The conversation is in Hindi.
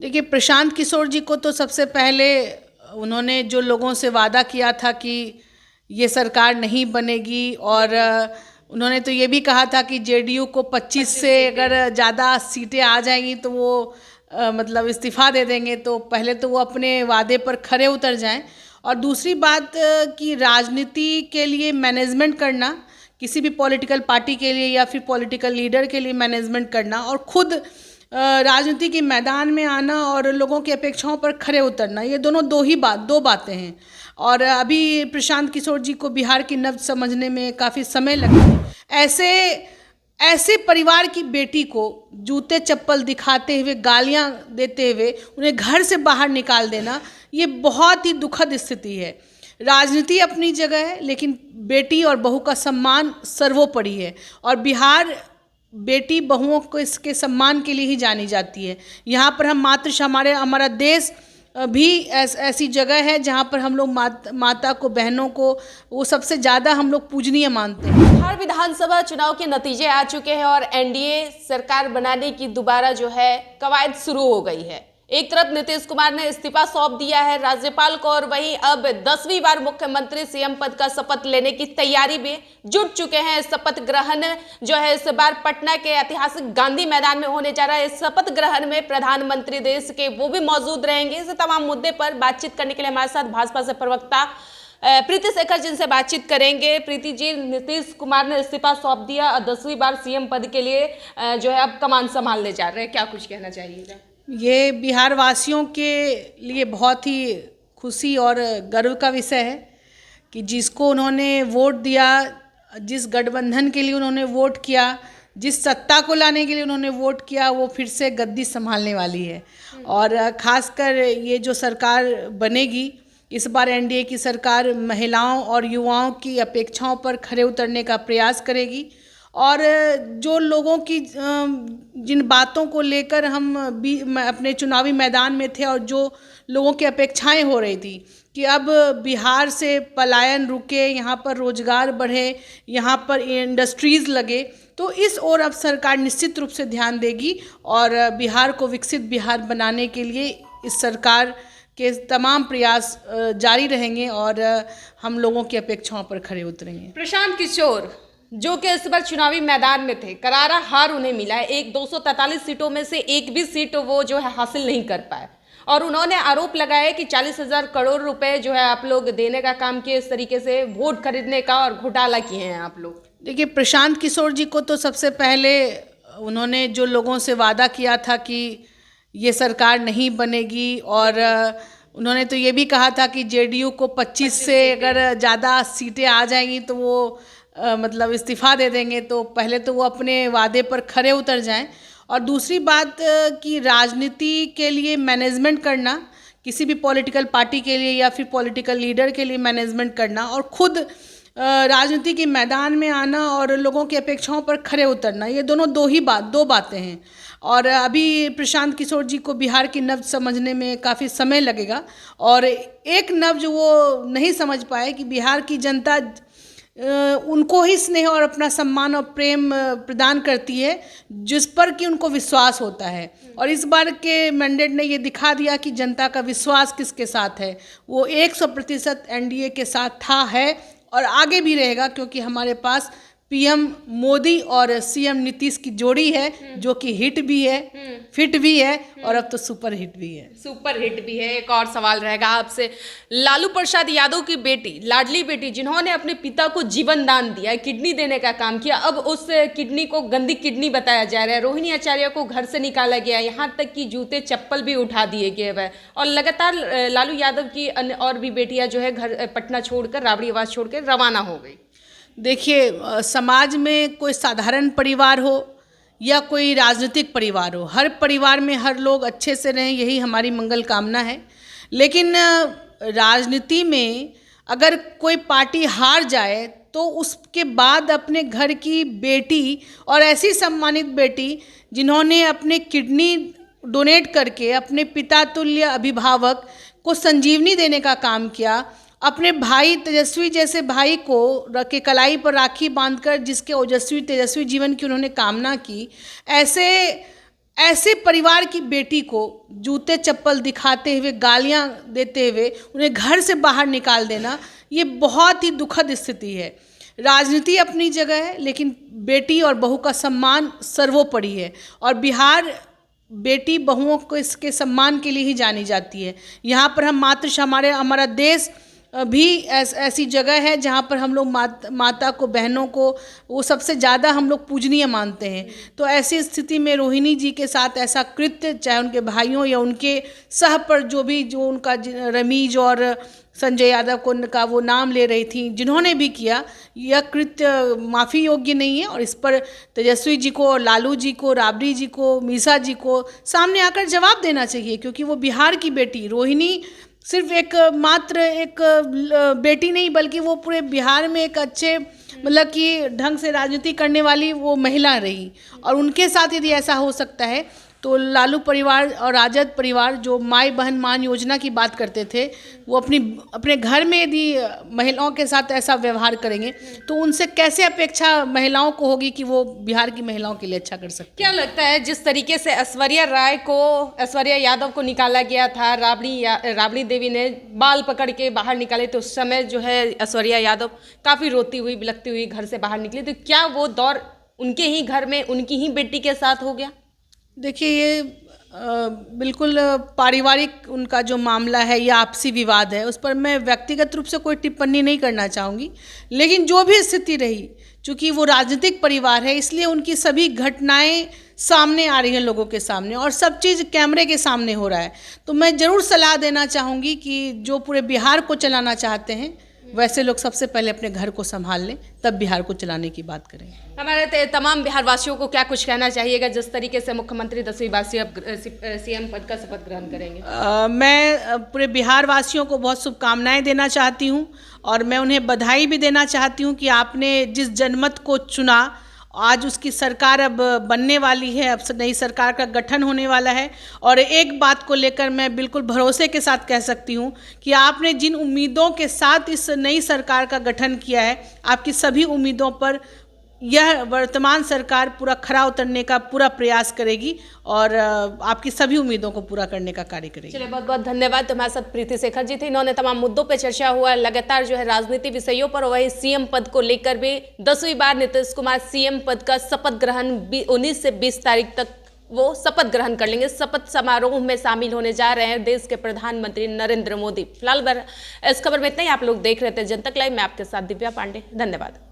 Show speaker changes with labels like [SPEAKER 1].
[SPEAKER 1] देखिए, प्रशांत किशोर जी को तो सबसे पहले उन्होंने जो लोगों से वादा किया था कि ये सरकार नहीं बनेगी, और उन्होंने तो ये भी कहा था कि जेडीयू को 25 से अगर ज़्यादा सीटें आ जाएंगी तो वो मतलब इस्तीफ़ा दे देंगे। तो पहले तो वो अपने वादे पर खरे उतर जाएं, और दूसरी बात कि राजनीति के लिए मैनेजमेंट करना, किसी भी पॉलिटिकल पार्टी के लिए या फिर पॉलिटिकल लीडर के लिए मैनेजमेंट करना, और खुद राजनीति के मैदान में आना और लोगों की अपेक्षाओं पर खरे उतरना, ये दो बातें हैं। और अभी प्रशांत किशोर जी को बिहार की नब्ज समझने में काफ़ी समय लगा है। ऐसे परिवार की बेटी को जूते चप्पल दिखाते हुए, गालियां देते हुए उन्हें घर से बाहर निकाल देना, ये बहुत ही दुखद स्थिति है। राजनीति अपनी जगह है, लेकिन बेटी और बहू का सम्मान सर्वोपरि है, और बिहार बेटी बहुओं को इसके सम्मान के लिए ही जानी जाती है। यहाँ पर हम हमारा देश भी ऐसी जगह है जहाँ पर हम लोग माता को, बहनों को, वो सबसे ज़्यादा हम लोग पूजनीय मानते हैं।
[SPEAKER 2] बिहार विधानसभा चुनाव के नतीजे आ चुके हैं और एनडीए सरकार बनाने की दोबारा जो है कवायद शुरू हो गई है। एक तरफ नीतीश कुमार ने इस्तीफा सौंप दिया है राज्यपाल को, और वहीं अब 10वीं बार मुख्यमंत्री सीएम पद का शपथ लेने की तैयारी में जुट चुके हैं। शपथ ग्रहण जो है इस बार पटना के ऐतिहासिक गांधी मैदान में होने जा रहा है। इस शपथ ग्रहण में प्रधानमंत्री देश के वो भी मौजूद रहेंगे। इस तमाम मुद्दे पर बातचीत करने के लिए हमारे साथ भाजपा से प्रवक्ता प्रीति शेखर जिनसे बातचीत करेंगे। प्रीति जी, नीतीश कुमार ने इस्तीफा सौंप दिया और 10वीं बार सीएम पद के लिए जो है अब कमान संभालने जा रहे हैं, क्या कुछ कहना चाहिएगा?
[SPEAKER 1] ये बिहार वासियों के लिए बहुत ही खुशी और गर्व का विषय है कि जिसको उन्होंने वोट दिया, जिस गठबंधन के लिए उन्होंने वोट किया, जिस सत्ता को लाने के लिए उन्होंने वोट किया, वो फिर से गद्दी संभालने वाली है। और खासकर ये जो सरकार बनेगी, इस बार एनडीए की सरकार महिलाओं और युवाओं की अपेक्षाओं पर खरे उतरने का प्रयास करेगी, और जो लोगों की जिन बातों को लेकर हम भी अपने चुनावी मैदान में थे, और जो लोगों की अपेक्षाएं हो रही थी कि अब बिहार से पलायन रुके, यहाँ पर रोजगार बढ़े, यहाँ पर इंडस्ट्रीज़ लगे, तो इस ओर अब सरकार निश्चित रूप से ध्यान देगी, और बिहार को विकसित बिहार बनाने के लिए इस सरकार के तमाम प्रयास जारी रहेंगे, और हम लोगों की अपेक्षाओं पर खरे उतरेंगे।
[SPEAKER 2] प्रशांत किशोर जो कि इस बार चुनावी मैदान में थे, करारा हार उन्हें मिला है। 243 सीटों में से एक भी सीट वो जो है हासिल नहीं कर पाए, और उन्होंने आरोप लगाया कि 40,000 करोड़ रुपए जो है आप लोग देने का काम किए, इस तरीके से वोट खरीदने का और घोटाला किए हैं आप लोग।
[SPEAKER 1] देखिए, प्रशांत किशोर जी को तो सबसे पहले उन्होंने जो लोगों से वादा किया था कि ये सरकार नहीं बनेगी, और उन्होंने तो ये भी कहा था कि जेडीयू को 25 से अगर ज़्यादा सीटें आ जाएंगी तो वो मतलब इस्तीफ़ा दे देंगे। तो पहले तो वो अपने वादे पर खरे उतर जाएं, और दूसरी बात कि राजनीति के लिए मैनेजमेंट करना, किसी भी पॉलिटिकल पार्टी के लिए या फिर पॉलिटिकल लीडर के लिए मैनेजमेंट करना, और खुद राजनीति के मैदान में आना और लोगों की अपेक्षाओं पर खरे उतरना, ये दो बातें हैं। और अभी प्रशांत किशोर जी को बिहार की नब्ज समझने में काफ़ी समय लगेगा, और एक नब्ज वो नहीं समझ पाए कि बिहार की जनता उनको ही स्नेह और अपना सम्मान और प्रेम प्रदान करती है जिस पर कि उनको विश्वास होता है। और इस बार के मैंडेट ने ये दिखा दिया कि जनता का विश्वास किसके साथ है। वो 100% एनडीए के साथ था, है और आगे भी रहेगा, क्योंकि हमारे पास पीएम मोदी और सीएम नीतीश की जोड़ी है, जो कि हिट भी है, फिट भी है, और अब तो सुपर हिट भी है।
[SPEAKER 2] सुपर हिट भी है। एक और सवाल रहेगा आपसे, लालू प्रसाद यादव की बेटी, लाडली बेटी, जिन्होंने अपने पिता को जीवन दान दिया, किडनी देने का काम किया, अब उस किडनी को गंदी किडनी बताया जा रहा है। रोहिणी आचार्य को घर से निकाला गया, यहाँ तक कि जूते चप्पल भी उठा दिए गए हैं, और लगातार लालू यादव की अन्य और भी बेटियां जो है घर पटना छोड़कर, राबड़ी आवास छोड़कर रवाना हो गई।
[SPEAKER 1] देखिए, समाज में कोई साधारण परिवार हो या कोई राजनीतिक परिवार हो, हर परिवार में हर लोग अच्छे से रहें, यही हमारी मंगल कामना है। लेकिन राजनीति में अगर कोई पार्टी हार जाए तो उसके बाद अपने घर की बेटी, और ऐसी सम्मानित बेटी जिन्होंने अपने किडनी डोनेट करके अपने पिता तुल्य अभिभावक को संजीवनी देने का काम किया, अपने भाई तेजस्वी जैसे भाई को रखे कलाई पर राखी बांधकर जिसके ओजस्वी तेजस्वी जीवन की उन्होंने कामना की, ऐसे परिवार की बेटी को जूते चप्पल दिखाते हुए, गालियां देते हुए उन्हें घर से बाहर निकाल देना, ये बहुत ही दुखद स्थिति है। राजनीति अपनी जगह है, लेकिन बेटी और बहू का सम्मान सर्वोपरि है। और बिहार बेटी बहुओं को इसके सम्मान के लिए ही जानी जाती है। यहाँ पर हम हमारा देश भी ऐसी जगह है जहाँ पर हम लोग माता को, बहनों को वो सबसे ज़्यादा हम लोग पूजनीय मानते हैं। तो ऐसी स्थिति में रोहिणी जी के साथ ऐसा कृत्य, चाहे उनके भाइयों या उनके सह पर जो उनका रमीज और संजय यादव का वो नाम ले रही थी, जिन्होंने भी किया, यह कृत्य माफ़ी योग्य नहीं है। और इस पर तेजस्वी जी को, लालू जी को, राबड़ी जी को, मीसा जी को सामने आकर जवाब देना चाहिए, क्योंकि वो बिहार की बेटी रोहिणी सिर्फ मात्र एक बेटी नहीं, बल्कि वो पूरे बिहार में एक अच्छे मतलब कि ढंग से राजनीति करने वाली वो महिला रही। और उनके साथ यदि ऐसा हो सकता है तो लालू परिवार और राजद परिवार जो माई बहन मान योजना की बात करते थे, वो अपने घर में यदि महिलाओं के साथ ऐसा व्यवहार करेंगे तो उनसे कैसे अपेक्षा महिलाओं को होगी कि वो बिहार की महिलाओं के लिए अच्छा कर सकते।
[SPEAKER 2] क्या लगता है जिस तरीके से ऐश्वर्या यादव को निकाला गया था, राबड़ी देवी ने बाल पकड़ के बाहर निकाले, तो उस समय जो है ऐश्वर्या यादव काफ़ी रोती हुई, बिलखती हुई घर से बाहर निकली, तो क्या वो दौर उनके ही घर में उनकी ही बेटी के साथ हो गया?
[SPEAKER 1] देखिए, ये बिल्कुल पारिवारिक उनका जो मामला है या आपसी विवाद है, उस पर मैं व्यक्तिगत रूप से कोई टिप्पणी नहीं करना चाहूँगी। लेकिन जो भी स्थिति रही, चूँकि वो राजनीतिक परिवार है, इसलिए उनकी सभी घटनाएं सामने आ रही हैं लोगों के सामने, और सब चीज़ कैमरे के सामने हो रहा है। तो मैं ज़रूर सलाह देना चाहूँगी कि जो पूरे बिहार को चलाना चाहते हैं, वैसे लोग सबसे पहले अपने घर को संभाल लें, तब बिहार को चलाने की बात करें।
[SPEAKER 2] हमारे तमाम बिहार वासियों को क्या कुछ कहना चाहिएगा जिस तरीके से मुख्यमंत्री 10वीं बार सीएम पद का शपथ ग्रहण करेंगे?
[SPEAKER 1] मैं पूरे बिहार वासियों को बहुत शुभकामनाएं देना चाहती हूं, और मैं उन्हें बधाई भी देना चाहती हूं कि आपने जिस जनमत को चुना, आज उसकी सरकार अब बनने वाली है, अब नई सरकार का गठन होने वाला है। और एक बात को लेकर मैं बिल्कुल भरोसे के साथ कह सकती हूँ कि आपने जिन उम्मीदों के साथ इस नई सरकार का गठन किया है, आपकी सभी उम्मीदों पर यह वर्तमान सरकार पूरा खरा उतरने का पूरा प्रयास करेगी और आपकी सभी उम्मीदों को पूरा करने का कार्य करेगी।
[SPEAKER 2] चलिए, बहुत बहुत धन्यवाद। तो हमारे साथ प्रीति शेखर जी थे, इन्होंने तमाम मुद्दों पे चर्चा हुआ, लगातार जो है राजनीति विषयों पर, वही सीएम पद को लेकर भी 10वीं बार नीतीश कुमार सीएम पद का शपथ ग्रहण 19 से 20 तारीख तक वो शपथ ग्रहण कर लेंगे। शपथ समारोह में शामिल होने जा रहे हैं देश के प्रधानमंत्री नरेंद्र मोदी। फिलहाल इस खबर में इतना ही। आप लोग देख रहे थे जनतक लाइव, मैं आपके साथ दिव्या पांडे। धन्यवाद।